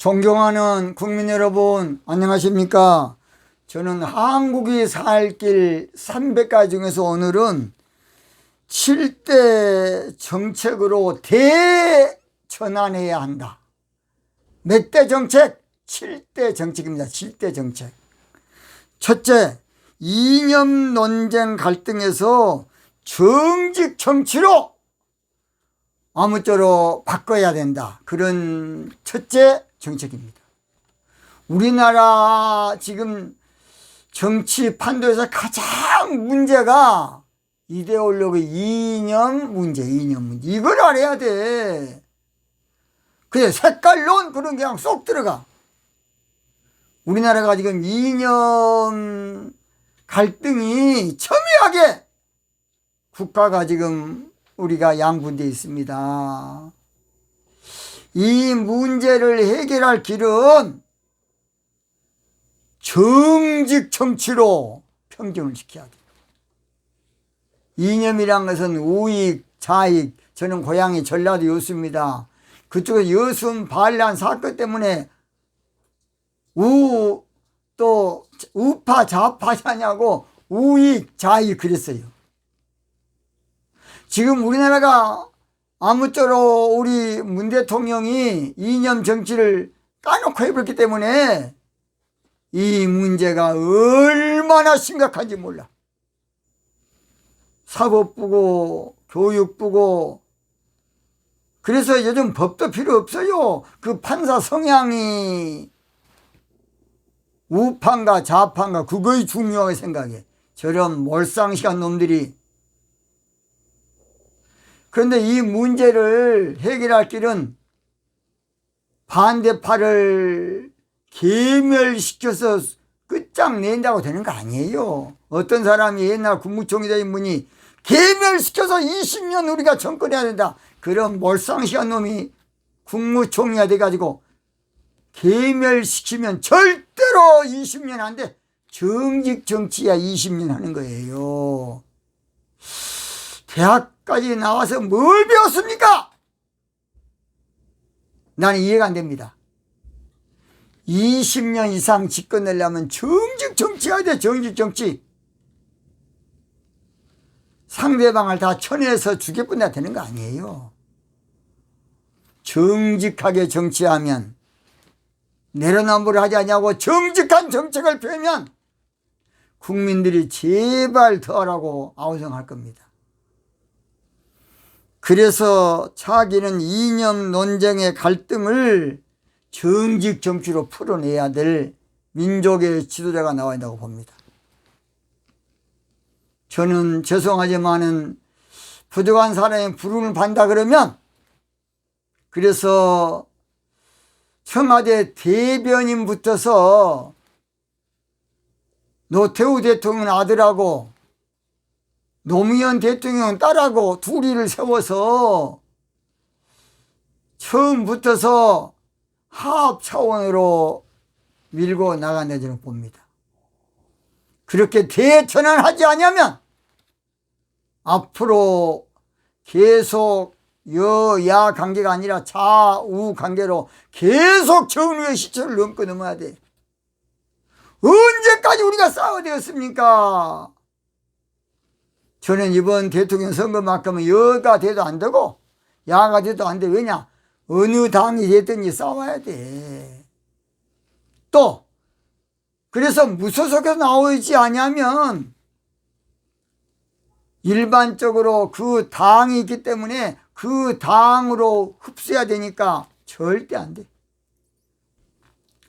존경하는 국민 여러분, 안녕하십니까? 저는 한국이 살 길 300가지 중에서 오늘은 7대 정책으로 대전환해야 한다. 몇 대 정책? 7대 정책입니다. 7대 정책. 첫째, 이념 논쟁 갈등에서 정직 정치로 아무쪼록 바꿔야 된다. 그런 첫째 정책입니다. 우리나라 지금 정치 판도에서 가장 문제가 이데올로기 이념 문제. 이걸 알아야 돼. 그래, 색깔론 그런 게 그냥 쏙 들어가. 우리나라가 지금 이념 갈등이 첨예하게 국가가 지금 우리가 양분되어 있습니다. 이 문제를 해결할 길은 정직 정치로 평정을 시켜야 돼요. 이념이란 것은 우익, 좌익, 저는 고향이 전라도 여수입니다. 그쪽에 여순 반란 사건 때문에 또 우파 좌파냐고 우익, 좌익 그랬어요. 지금 우리나라가 아무쪼록 우리 문 대통령이 이념 정치를 까놓고 해버렸기 때문에 이 문제가 얼마나 심각한지 몰라. 사법부고 교육부고 그래서 요즘 법도 필요 없어요. 그 판사 성향이 우파인가 좌파인가 그거이 중요하게 생각해. 저런 몰상식한 놈들이. 그런데 이 문제를 해결할 길은 반대파를 괴멸시켜서 끝장낸다고 되는 거 아니에요. 어떤 사람이 옛날 국무총리된 분이 괴멸시켜서 20년 우리가 정권해야 된다. 그런 몰상식한 놈이 국무총리가 돼가지고 괴멸시키면 절대로 20년 안 돼. 정직 정치야 20년 하는 거예요. 대학까지 나와서 뭘 배웠습니까? 나는 이해가 안 됩니다. 20년 이상 집권하려면 정직 정치해야 돼. 정직 정치. 상대방을 다 쳐내서 죽여뿐나 되는 거 아니에요. 정직하게 정치하면 내로남불을 하지 않냐고 정직한 정책을 펴면 국민들이 제발 더 하라고 아우성할 겁니다. 그래서 차기는 이념 논쟁의 갈등을 정직 정치로 풀어내야 될 민족의 지도자가 나와야 한다고 봅니다. 저는 죄송하지만은 부족한 사람이 부름을 받는다 그러면 그래서 청와대 대변인 붙어서 노태우 대통령 아들하고 노무현 대통령 딸하고 둘이를 세워서 처음부터서 화합 차원으로 밀고 나간다 저는 봅니다. 그렇게 대전환하지 않으면 앞으로 계속 여야 관계가 아니라 좌우 관계로 계속 정의의 시초를 넘고 넘어야 돼. 언제까지 우리가 싸워야 되겠습니까? 저는 이번 대통령 선거만큼은 여가 돼도 안 되고 야가 돼도 안 돼. 왜냐? 어느 당이 됐든지 싸워야 돼. 또 그래서 무소속에서 나오지 않으면 일반적으로 그 당이 있기 때문에 그 당으로 흡수해야 되니까 절대 안 돼.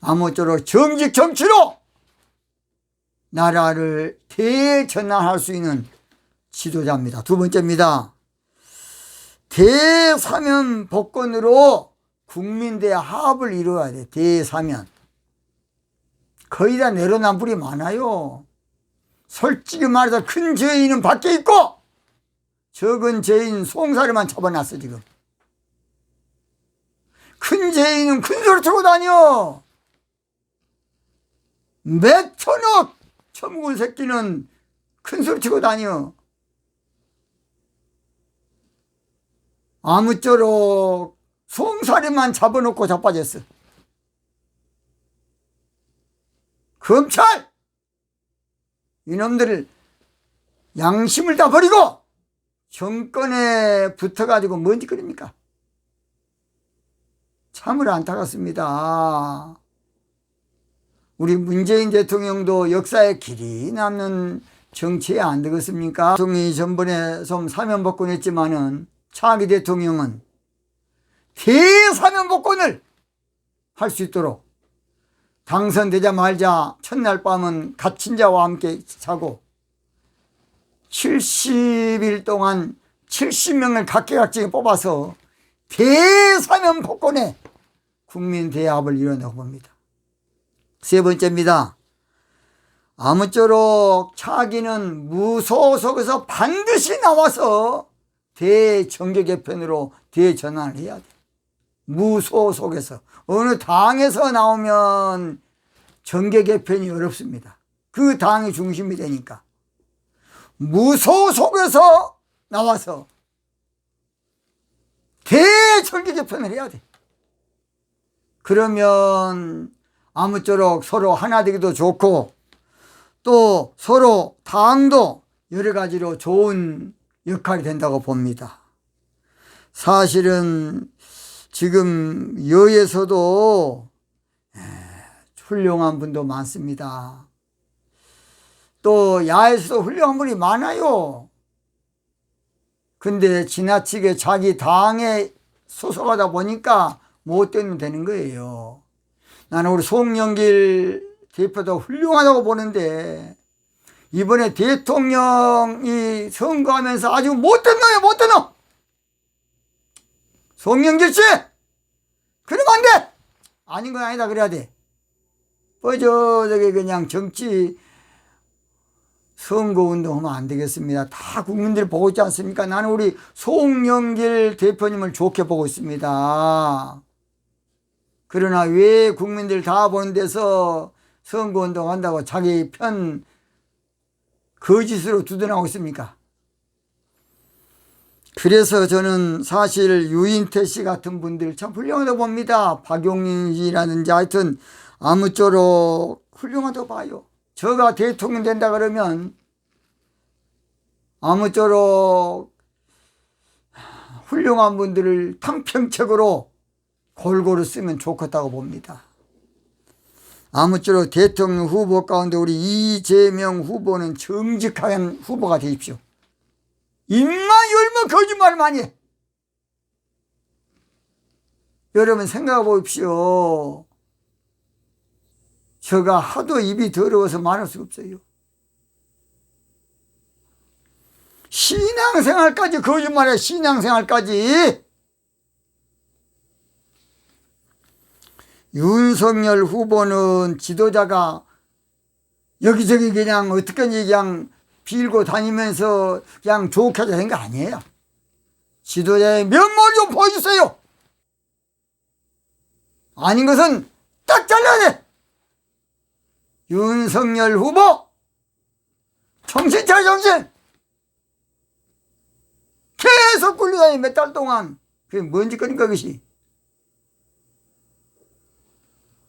아무쪼록 정직 정치로 나라를 대전환할 수 있는 지도자입니다. 두 번째입니다. 대사면 복권으로 국민대 합을 이루어야 돼. 대사면. 거의 다 내로남불이 많아요. 솔직히 말해서 큰 죄인은 밖에 있고 적은 죄인 송사리만 잡아놨어 지금. 큰 죄인은 큰 소리 치고 다녀. 몇 천억 천국을 새끼는 큰 소리 치고 다녀. 아무쪼록 송사리만 잡아놓고 자빠졌어. 검찰 이놈들을 양심을 다 버리고 정권에 붙어가지고 뭔 짓거립니까? 참으로 안타깝습니다. 우리 문재인 대통령도 역사에 길이 남는 정치에 안 되겠습니까? 대통령이 전번에 좀 사면복권했지만은 차기 대통령은 대사면복권을 할 수 있도록 당선되자마자 첫날 밤은 갇힌 자와 함께 자고 70일 동안 70명을 각계각층에 뽑아서 대사면복권에 국민 대합을 이뤄내고 봅니다. 세 번째입니다. 아무쪼록 차기는 무소속에서 반드시 나와서 대정계 개편으로 대전환을 해야 돼. 무소속에서. 어느 당에서 나오면 정계 개편이 어렵습니다. 그 당이 중심이 되니까. 무소속에서 나와서 대정계 개편을 해야 돼. 그러면 아무쪼록 서로 하나 되기도 좋고 또 서로 당도 여러 가지로 좋은 역할이 된다고 봅니다. 사실은 지금 여에서도 훌륭한 분도 많습니다. 또 야에서도 훌륭한 분이 많아요. 근데 지나치게 자기 당에 소속하다 보니까 못 되는 거예요. 나는 우리 송영길 대표도 훌륭하다고 보는데 이번에 대통령이 선거하면서 아주 못된 놈이야, 못된 놈. 송영길 씨, 그러면 안 돼. 아닌 건 아니다 그래야 돼. 저게 그냥 정치 선거운동하면 안 되겠습니다. 다 국민들이 보고 있지 않습니까? 나는 우리 송영길 대표님을 좋게 보고 있습니다. 그러나 왜 국민들 다 보는 데서 선거운동 한다고 자기 편 거짓으로 두둔하고 있습니까? 그래서 저는 사실 유인태 씨 같은 분들 참 훌륭하다고 봅니다. 박용진 씨라든지 하여튼 아무쪼록 훌륭하다고 봐요. 저가 대통령 된다 그러면 아무쪼록 훌륭한 분들을 탕평책으로 골고루 쓰면 좋겠다고 봅니다. 아무쪼록 대통령 후보 가운데 우리 이재명 후보는 정직한 후보가 되십시오. 입만 열면 거짓말 많이 해. 여러분 생각해 보십시오. 저가 하도 입이 더러워서 말할 수 없어요. 신앙생활까지 거짓말해. 신앙생활까지. 윤석열 후보는 지도자가 여기저기 그냥 어떻게든지 그냥 빌고 다니면서 그냥 좋게 된 거 아니에요. 지도자의 면모를 좀 보여주세요. 아닌 것은 딱 잘라야 돼. 윤석열 후보 정신 차려, 정신. 계속 굴러다니 몇 달 동안. 그게 뭔 짓거리인가 그것이.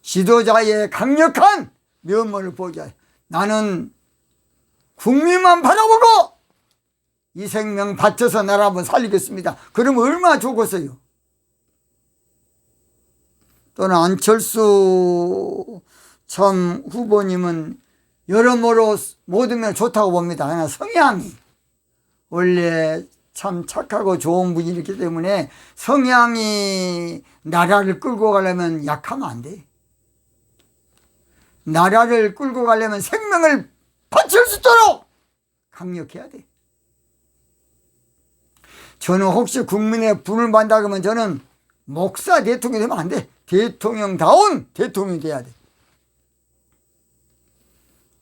지도자의 강력한 면모를 보자. 나는 국민만 바라보고 이 생명 바쳐서 나라 한번 살리겠습니다. 그러면 얼마나 좋겠어요. 또는 안철수 참 후보님은 여러모로 모든 면 좋다고 봅니다. 그러나 성향이 원래 참 착하고 좋은 분이기 때문에 성향이 나라를 끌고 가려면 약하면 안 돼. 나라를 끌고 가려면 생명을 바칠 수 있도록 강력해야 돼. 저는 혹시 국민의 분을 받는다 그러면 저는 목사 대통령이 되면 안 돼. 대통령다운 대통령이 돼야 돼.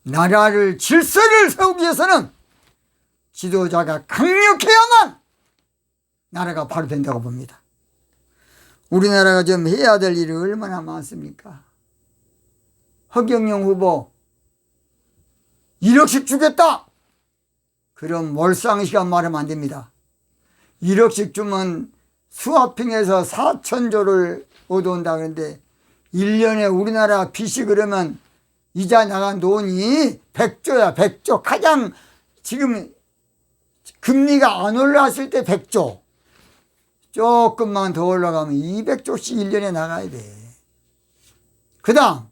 나라를 질서를 세우기 위해서는 지도자가 강력해야만 나라가 바로 된다고 봅니다. 우리나라가 좀 해야 될 일이 얼마나 많습니까? 허경영 후보 1억씩 주겠다. 그럼 몰상식한 말하면 안 됩니다. 1억씩 주면 수화평에서 4천조를 얻어온다 그러는데 1년에 우리나라 빚이 그러면 이자 나간 돈이 100조야, 100조. 가장 지금 금리가 안 올라왔을 때 100조. 조금만 더 올라가면 200조씩 1년에 나가야 돼. 그 다음,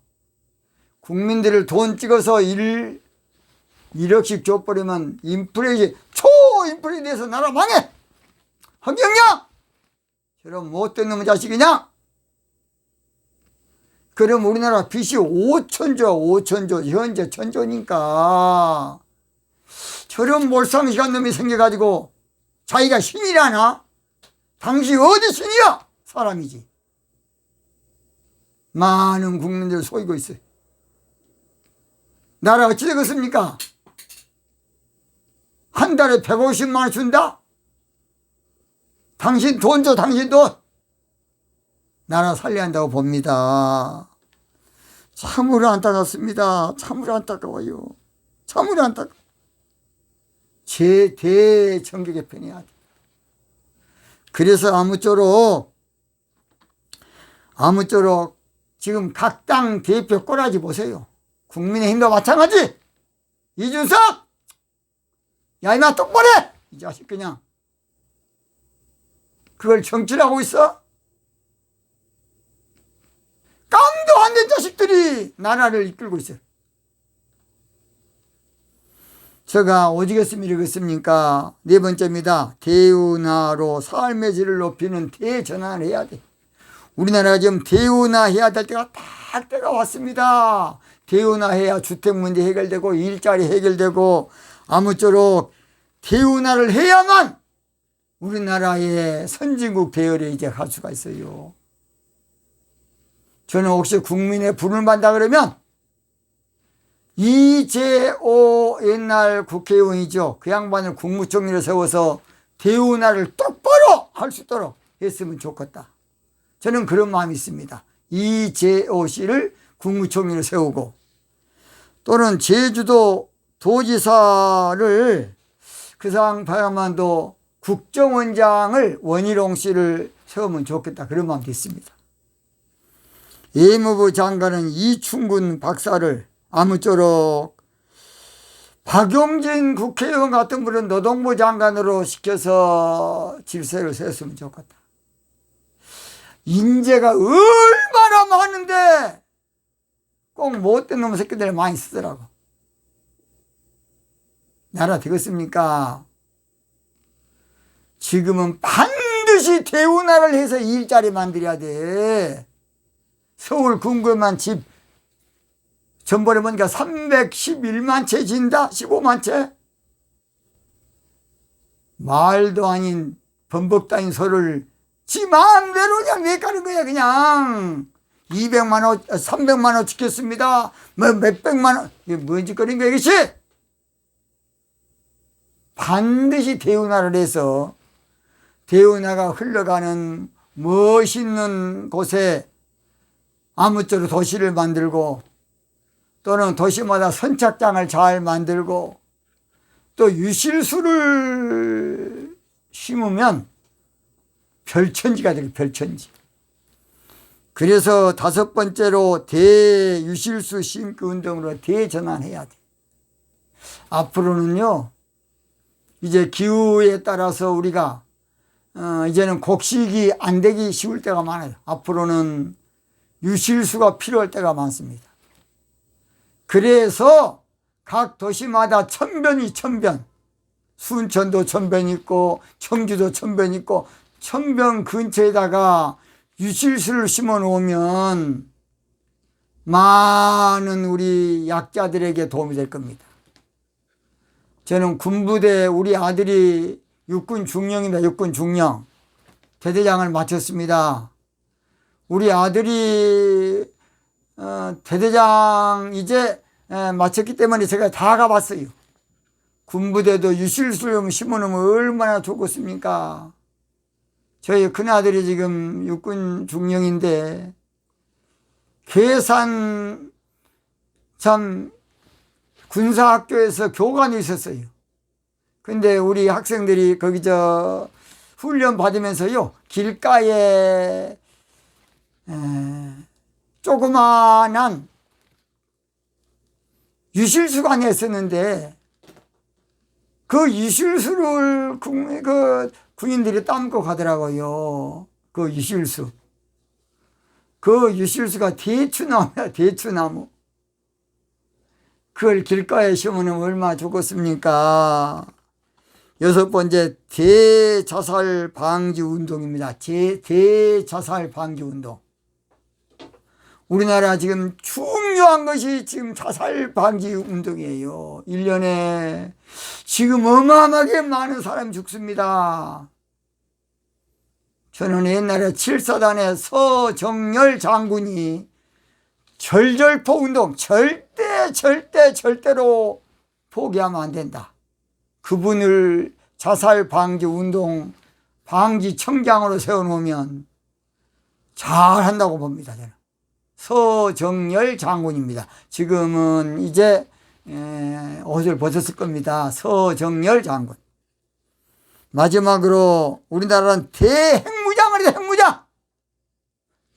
국민들을 돈 찍어서 1억씩 줘버리면 인플레이션, 초인플레이션에 대해서 나라 망해! 허경영! 저런 못된 놈의 자식이냐? 그럼 우리나라 빚이 5천조, 현재 1,000조니까. 저런 몰상식한 놈이 생겨가지고 자기가 신이라나? 당신 어디 신이야? 사람이지. 많은 국민들 속이고 있어요. 나라 어찌 되겠습니까? 한 달에 150만 원 준다? 당신 돈 줘, 당신 돈. 나라 살려야 한다고 봅니다. 참으로 안타깝습니다. 참으로 안타까워요. 참으로 안타까워. 대정계 개편해야 돼. 그래서 아무쪼록 지금 각 당 대표 꼬라지 보세요. 국민의힘도 마찬가지. 이준석! 야, 이마 똑바로 해! 이 자식 그냥. 그걸 정치를 하고 있어? 깡도 안 된 자식들이 나라를 이끌고 있어요. 제가 오지겠으면 이러겠습니까? 네 번째입니다. 대운하로 삶의 질을 높이는 대전환을 해야 돼. 우리나라가 지금 대운하해야 될 때가 딱 때가 왔습니다. 대운하해야 주택 문제 해결되고 일자리 해결되고 아무쪼록 대운하를 해야만 우리나라의 선진국 대열에 이제 갈 수가 있어요. 저는 혹시 국민의 불을 받다 그러면 이재호 옛날 국회의원이죠. 그 양반을 국무총리로 세워서 대운하를 똑바로 할 수 있도록 했으면 좋겠다. 저는 그런 마음이 있습니다. 이재호 씨를 국무총리로 세우고 또는 제주도 도지사를 그 상황만도 국정원장을 원희룡 씨를 세우면 좋겠다. 그런 마음도 있습니다. 예무부 장관은 이충근 박사를 아무쪼록 박용진 국회의원 같은 분은 노동부 장관으로 시켜서 질서를 세웠으면 좋겠다. 인재가 얼마나 많은데 꼭 못된 놈의 새끼들 많이 쓰더라고. 나라 되겠습니까? 지금은 반드시 대운하를 해서 일자리 만들어야 돼. 서울 궁궐만 집 전번에 보니까 311만 채 진다? 15만 채? 말도 아닌 범벅 따윈 소리를 지 마음대로 그냥 내가는 거야. 그냥 200만 원, 300만 원 지켰습니다. 뭐 몇백만 원. 이게 뭔 짓거리인 거야 이것이? 반드시 대운하를 해서 대운하가 흘러가는 멋있는 곳에 아무쪼록 도시를 만들고 또는 도시마다 선착장을 잘 만들고 또 유실수를 심으면 별천지가 되고 별천지. 그래서 다섯 번째로 대유실수 심기 운동으로 대전환해야 돼. 앞으로는요 이제 기후에 따라서 우리가 이제는 곡식이 안 되기 쉬울 때가 많아요. 앞으로는 유실수가 필요할 때가 많습니다. 그래서 각 도시마다 천변이 천변, 순천도 천변 있고 청주도 천변 있고 천변 근처에다가 유실수를 심어 놓으면 많은 우리 약자들에게 도움이 될 겁니다. 저는 군부대 우리 아들이 육군 중령입니다. 육군 중령 대대장을 마쳤습니다. 우리 아들이 대대장 이제 마쳤기 때문에 제가 다 가봤어요. 군부대도 유실수를 심어놓으면 얼마나 좋겠습니까? 저희 큰아들이 지금 육군 중령인데 괴산 참 군사학교에서 교관이 있었어요. 근데 우리 학생들이 거기 훈련 받으면서요 길가에 조그만한 유실수가 냈었는데 그 유실수를 군인들이 따먹고 가더라고요. 그 유실수. 그 유실수가 대추나무야, 대추나무. 그걸 길가에 심으면 얼마나 좋겠습니까? 6번째, 대자살 방지 운동입니다. 대자살 방지 운동. 우리나라 지금 중요한 것이 지금 자살 방지 운동이에요. 1년에 지금 어마어마하게 많은 사람이 죽습니다. 저는 옛날에 7사단의 서정열 장군이 절절포 운동 절대로 포기하면 안 된다. 그분을 자살 방지 운동 방지 청장으로 세워놓으면 잘한다고 봅니다. 저는. 서정열 장군입니다. 지금은 이제 옷을 벗었을 겁니다. 서정열 장군. 마지막으로 우리나라는 대핵무장을 해요. 핵무장.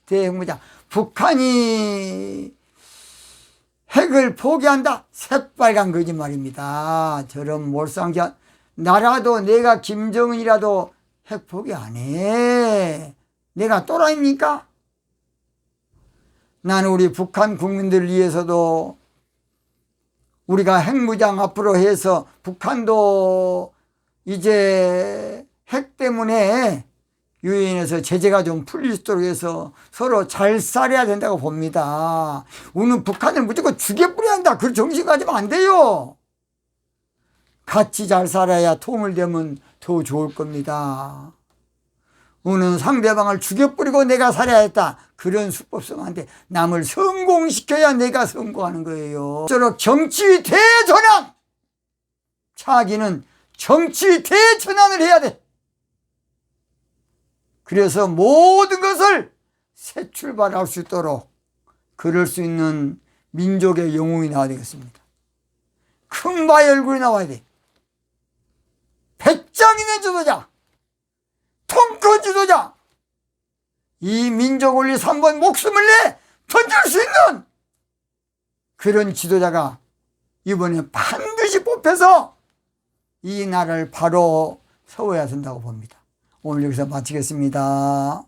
대핵무장. 북한이 핵을 포기한다? 새빨간 거짓말입니다. 저런 몰상자 나라도 내가 김정은이라도 핵 포기 안 해. 내가 또라이입니까? 나는 우리 북한 국민들을 위해서도 우리가 핵무장 앞으로 해서 북한도 이제 핵 때문에 유엔에서 제재가 좀 풀릴 수 있도록 해서 서로 잘 살아야 된다고 봅니다. 우리는 북한을 무조건 죽여버려야 한다. 그런 정신 가지면 안 돼요. 같이 잘 살아야 통을 되면 더 좋을 겁니다. 우리는 상대방을 죽여버리고 내가 살아야 했다. 그런 수법 쓰면 안 돼. 남을 성공시켜야 내가 성공하는 거예요. 저런 정치 대전환! 차기는 정치 대전환을 해야 돼. 그래서 모든 것을 새 출발할 수 있도록 그럴 수 있는 민족의 영웅이 나와야 되겠습니다. 큰 바의 얼굴이 나와야 돼. 배짱 있는 지도자, 통큰 지도자, 이 민족 원리 3번 목숨을 내 던질 수 있는 그런 지도자가 이번에 반드시 뽑혀서 이 나라를 바로 세워야 된다고 봅니다. 오늘 여기서 마치겠습니다.